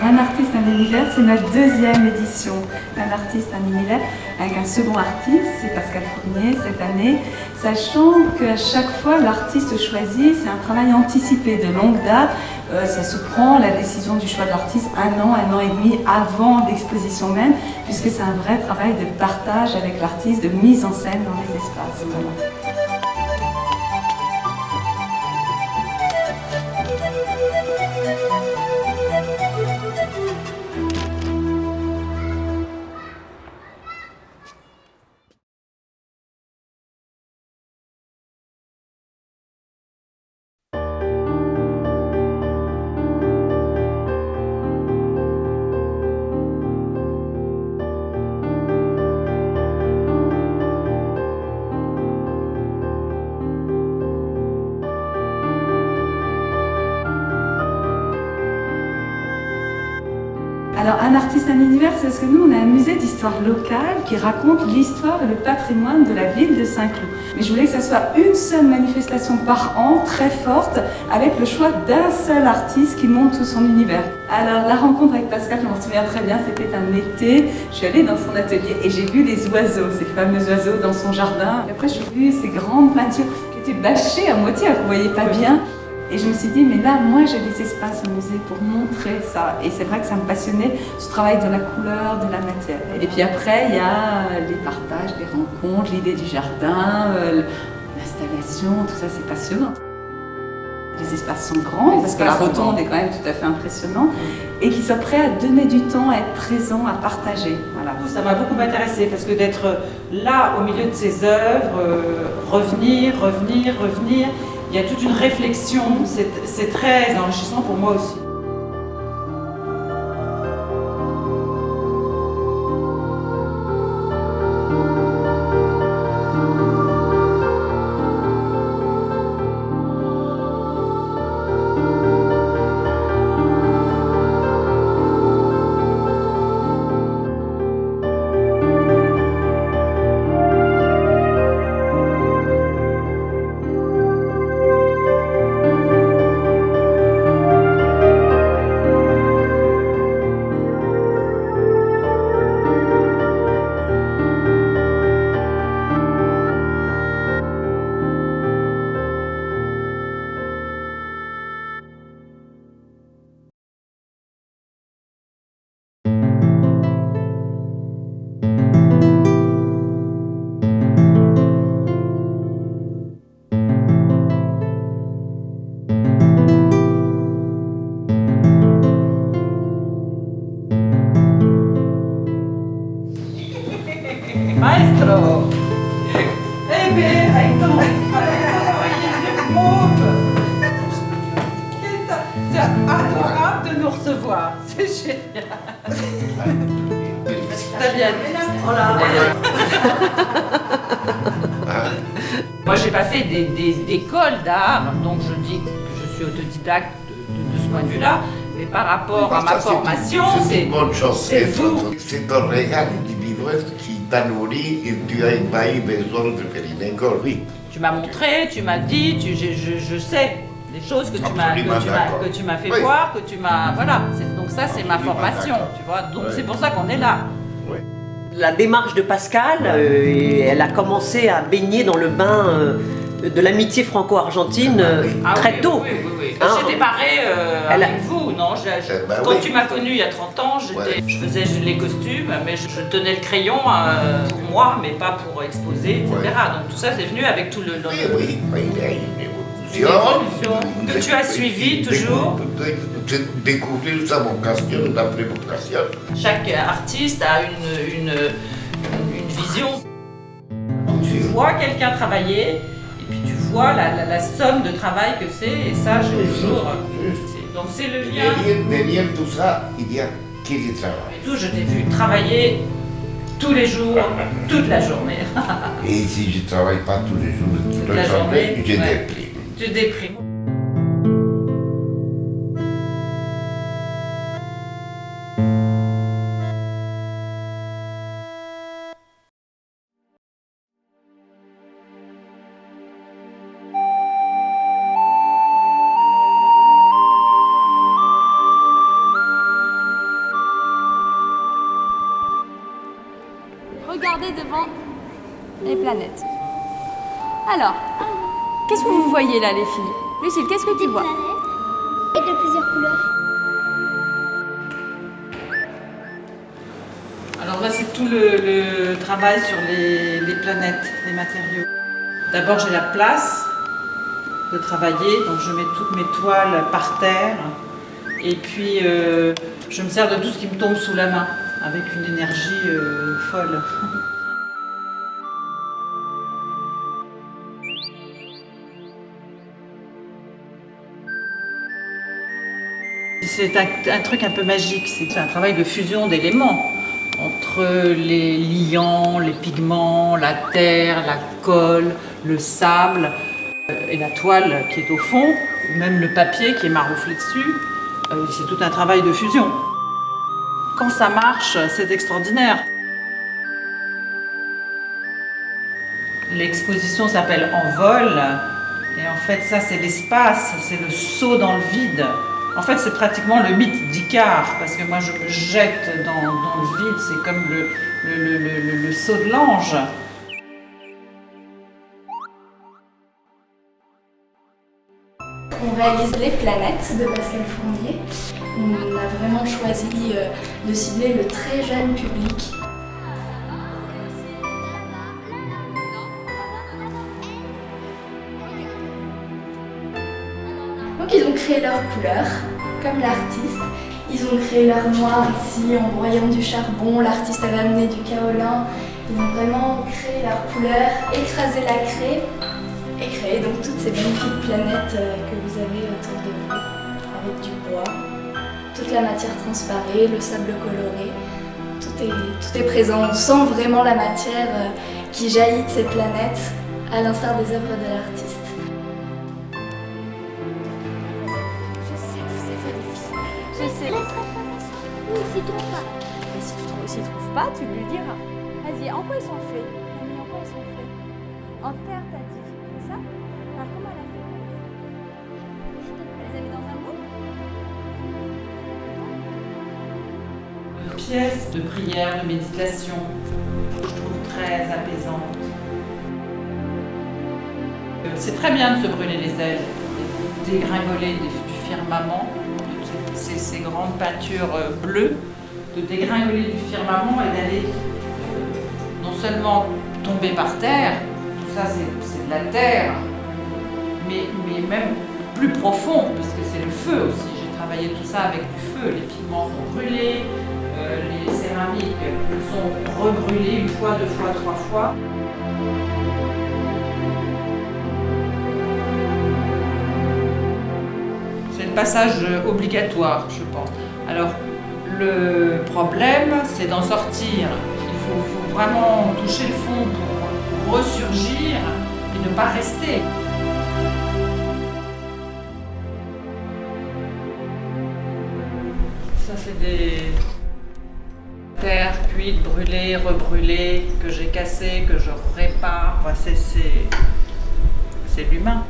Un artiste, un univers, c'est ma deuxième édition. Un artiste, un univers, avec un second artiste, c'est Pascal Fournier cette année, sachant qu'à chaque fois l'artiste choisi, c'est un travail anticipé de longue date. Ça se prend la décision du choix de l'artiste un an et demi avant l'exposition même, puisque c'est un vrai travail de partage avec l'artiste, de mise en scène dans les espaces. Voilà. Alors, un artiste, un univers, c'est parce que nous, on a un musée d'histoire locale qui raconte l'histoire et le patrimoine de la ville de Saint-Cloud. Mais je voulais que ça soit une seule manifestation par an, très forte, avec le choix d'un seul artiste qui montre tout son univers. Alors, la rencontre avec Pascal, je m'en souviens très bien, c'était un été. Je suis allée dans son atelier et j'ai vu les oiseaux, ces fameux oiseaux dans son jardin. Et après, j'ai vu ces grandes peintures qui étaient bâchées à moitié, qu'on ne voyait pas bien. Et je me suis dit, mais là, moi, j'ai des espaces au musée pour montrer ça. Et c'est vrai que ça me passionnait, ce travail de la couleur, de la matière. Et puis après, il y a les partages, les rencontres, l'idée du jardin, l'installation, tout ça, c'est passionnant. Les espaces sont grands, parce que la rotonde est quand même tout à fait impressionnante, et qu'ils soient prêts à donner du temps, à être présents, à partager. Voilà. Ça m'a beaucoup intéressée, parce que d'être là, au milieu de ces œuvres, revenir, il y a toute une réflexion, c'est très enrichissant pour moi aussi. Maestro! Eh bien, avec ton yeux mauve! C'est adorable de nous recevoir, c'est génial! T'as bien dit. Hola! Moi, j'ai pas fait d'école d'art, donc je dis que je suis autodidacte de ce point de vue-là, mais par rapport à ma formation, c'est une bonne chose. C'est vous! C'est un regard individuel qui t'a nourri et tu n'as pas eu besoin de faire une école, oui. Tu m'as montré, tu m'as dit, je sais des choses que tu m'as fait voir, que tu m'as... Voilà, donc ça c'est ma formation, tu vois, donc c'est pour ça qu'on est là. Oui. La démarche de Pascale, elle a commencé à baigner dans le bain de l'amitié franco-argentine très tôt. Oui. Hein, j'ai démarré avec vous, non quand oui. tu m'as connue il y a 30 ans, je faisais les costumes, mais je tenais le crayon pour moi, mais pas pour exposer, etc. Donc tout ça, c'est venu avec tout le... Oui, il y a une évolution. Que tu as suivi toujours. Découvrir sa vocation d'après vocation. Chaque artiste a une vision. Tu vois quelqu'un travailler, et puis tu vois la somme de travail que c'est, et ça, j'ai toujours... Donc c'est le lien. Derrière tout ça, il y a qui y travaille. Et tout, je t'ai vu travailler tous les jours, toute la journée. Et si je ne travaille pas tous les jours, toute la journée, je déprime. Tu déprimes. Regardez devant les planètes. Alors, qu'est-ce que vous voyez là, les filles? Lucille, qu'est-ce que tu vois? Et de plusieurs couleurs. Alors là, c'est tout le travail sur les planètes, les matériaux. D'abord, j'ai la place de travailler, donc je mets toutes mes toiles par terre. Et puis, je me sers de tout ce qui me tombe sous la main, avec une énergie folle. C'est un truc un peu magique, c'est un travail de fusion d'éléments entre les liants, les pigments, la terre, la colle, le sable et la toile qui est au fond, ou même le papier qui est marouflé dessus. C'est tout un travail de fusion. Quand ça marche, c'est extraordinaire. L'exposition s'appelle Envol, et en fait ça c'est l'espace, c'est le saut dans le vide. En fait c'est pratiquement le mythe d'Icare, parce que moi je me jette dans le vide, c'est comme le saut de l'ange. On réalise les planètes de Pascal Fournier. On a vraiment choisi de cibler le très jeune public. Donc ils ont créé leurs couleurs, comme l'artiste. Ils ont créé leur noir ici en broyant du charbon. L'artiste avait amené du kaolin. Ils ont vraiment créé leurs couleurs, écrasé la craie et créé donc toutes ces magnifiques planètes que vous avez autour de vous, avec du bois. Toute la matière transparaît, le sable coloré, tout est présent. On sent vraiment la matière qui jaillit de ces planètes, à l'instar des œuvres de l'artiste. Je sais. Oui, s'il trouve pas. Mais s'il trouve pas, tu lui diras. Vas-y, en quoi ils sont faits? Camille, en quoi ils sont faits? En terre, t'as dit. C'est ça? Alors comment elle a fait? Elle les a mis dans un moule? Une pièce de prière, de méditation, que je trouve très apaisante. C'est très bien de se brûler les ailes, de dégringoler du firmament, ces grandes peintures bleues, de dégringoler du firmament et d'aller non seulement tomber par terre, tout ça c'est de la terre, mais même plus profond, parce que c'est le feu aussi. J'ai travaillé tout ça avec du feu, les pigments sont brûlés, les céramiques sont rebrûlées une fois, deux fois, trois fois. C'est le passage obligatoire, je pense. Alors, le problème, c'est d'en sortir. Il faut vraiment toucher le fond pour ressurgir et ne pas rester. Ça, c'est des terres cuites, brûlées, rebrûlées, que j'ai cassées, que je répare. Enfin, c'est l'humain.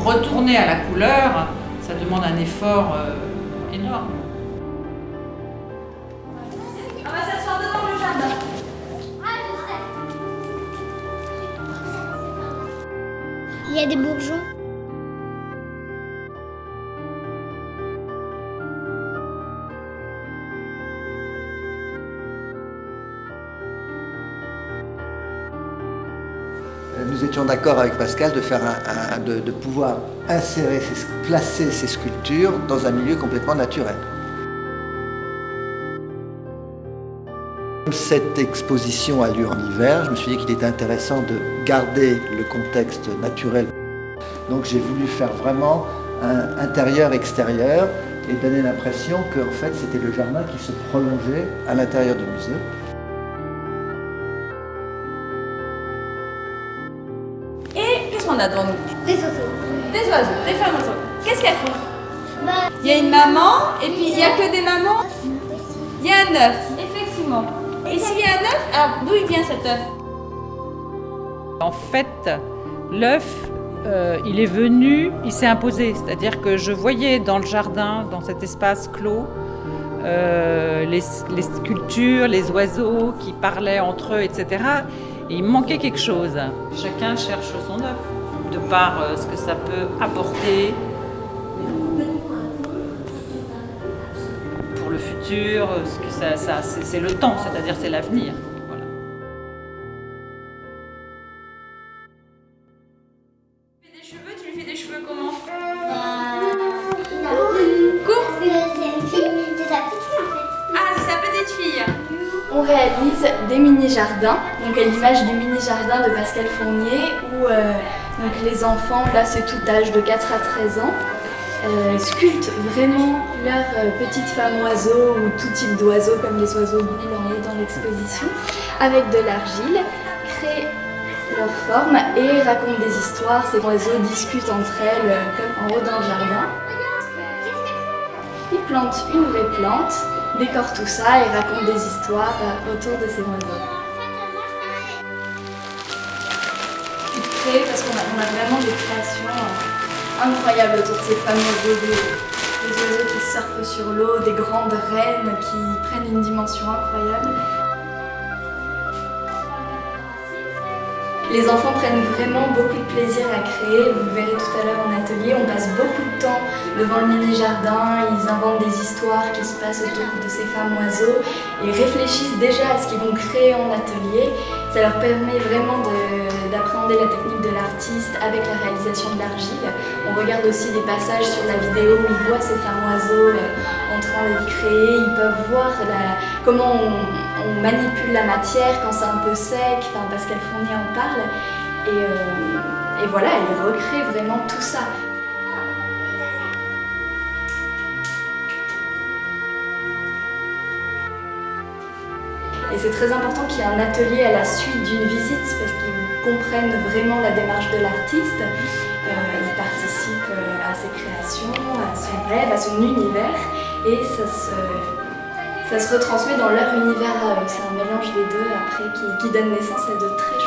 retourner à la couleur, ça demande un effort énorme. On va s'asseoir devant le jardin. Il y a des bourgeons. Nous étions d'accord avec Pascal de faire de pouvoir insérer, placer ces sculptures dans un milieu complètement naturel. Cette exposition a lieu en hiver, je me suis dit qu'il était intéressant de garder le contexte naturel. Donc j'ai voulu faire vraiment un intérieur-extérieur et donner l'impression que en fait, c'était le jardin qui se prolongeait à l'intérieur du musée. Et qu'est-ce qu'on a devant nous? Des oiseaux. Des oiseaux, des femmes oiseaux. Qu'est-ce qu'elles font? Il y a une maman, et puis il n'y a que des mamans. Il y a un œuf, effectivement. Et s'il y a un œuf, alors d'où il vient cet œuf? En fait, l'œuf, il est venu, il s'est imposé. C'est-à-dire que je voyais dans le jardin, dans cet espace clos, les sculptures, les oiseaux qui parlaient entre eux, etc. Et il me manquait quelque chose. Chacun cherche son œuf, de par ce que ça peut apporter pour le futur, ce que c'est le temps, c'est-à-dire c'est l'avenir. Voilà. Tu lui fais des cheveux, tu lui fais des cheveux comment? Court. C'est une fille, c'est sa petite fille en fait. Ah, c'est sa petite fille. On réalise des mini-jardins, donc à l'image du mini-jardin de Pascal Fournier, où donc les enfants, là c'est tout âge de 4 à 13 ans, sculptent vraiment leur petite femme oiseau ou tout type d'oiseau comme les oiseaux bulles en est dans l'exposition, avec de l'argile, créent leur forme et racontent des histoires. Ces oiseaux discutent entre elles comme en haut dans le jardin. Ils plantent une vraie plante, décorent tout ça et racontent des histoires autour de ces oiseaux. Ils créent parce qu'on a vraiment des créations incroyables autour de ces fameux oiseaux, des oiseaux qui surfent sur l'eau, des grandes reines qui prennent une dimension incroyable. Les enfants prennent vraiment beaucoup de plaisir à créer, vous le verrez tout à l'heure en atelier, on passe beaucoup de temps devant le mini-jardin, ils inventent des histoires qui se passent autour de ces femmes oiseaux et réfléchissent déjà à ce qu'ils vont créer en atelier. Ça leur permet vraiment d'appréhender la technique de l'artiste avec la réalisation de l'argile. On regarde aussi des passages sur la vidéo où ils voient ces femmes oiseaux en train d'être créées, ils peuvent voir comment on manipule la matière quand c'est un peu sec, enfin Pascal Fournier en parle, et voilà, il recrée vraiment tout ça. Et c'est très important qu'il y ait un atelier à la suite d'une visite parce qu'ils comprennent vraiment la démarche de l'artiste, ils participent à ses créations, à son rêve, à son univers, et ça se retransmet dans leur univers à eux. C'est un mélange des deux après qui donne naissance à de très